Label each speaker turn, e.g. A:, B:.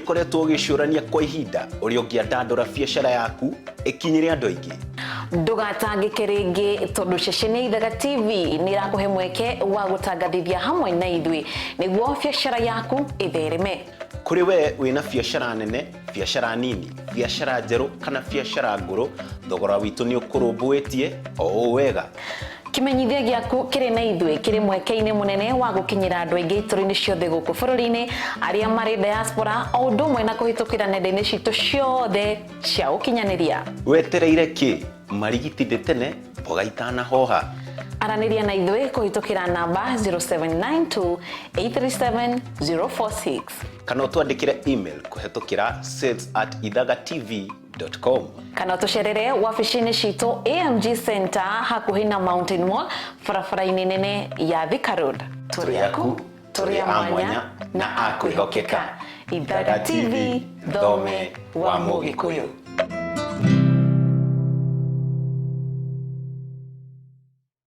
A: ũkoretwo ũgĩcũrania kwa ihinda ũrĩa ũngĩandandũra biacara yaku ĩkinyĩre andũ aingĩ?
B: Ndũgatangĩke rĩngĩ tondũ ceceni ya Ithaga TV nĩrakũhe mweke wa gũtangathithia hamwe na ithuĩ nĩguo biacara yaku ĩthereme.
A: Kũrĩ we wĩna biacara nene, biacara nini, biacara njerũ kana biacara ngũrũ, thogora witũ nĩ ũkũrũmbũĩtie o wega.
B: Kimenyithia gĩaku kĩrĩ na ithuĩ kĩrĩ mweke-inĩ mũnene wa gũkinyĩra andũ aingĩ itũra-inĩ ciothe gũkũ bũrũri-inĩ, arĩa marĩ diaspora o ũndũ ũmwe na kũhĩtũkĩra nenda-inĩ citũ ciothe cia ũkinyanĩria.
A: Wetereire kĩ? Marigiti ndĩtene, mboga itanahoha.
B: Aranĩria na ithuĩ kũhĩtũkĩra namba 0792837046
A: kana ũtwandĩkĩre email kũhĩtũkĩra sales@ithagatv.com
B: kana ũtũcerere wabici-inĩ citũ AMG Center hakuhĩ na Mountain Mall barabara-inĩ nene ya Thika Road. Tũrĩ aku, tũrĩ a mwanya na a kwĩhokeka. Ithaga TV, thome wa Mũgĩkũyũ.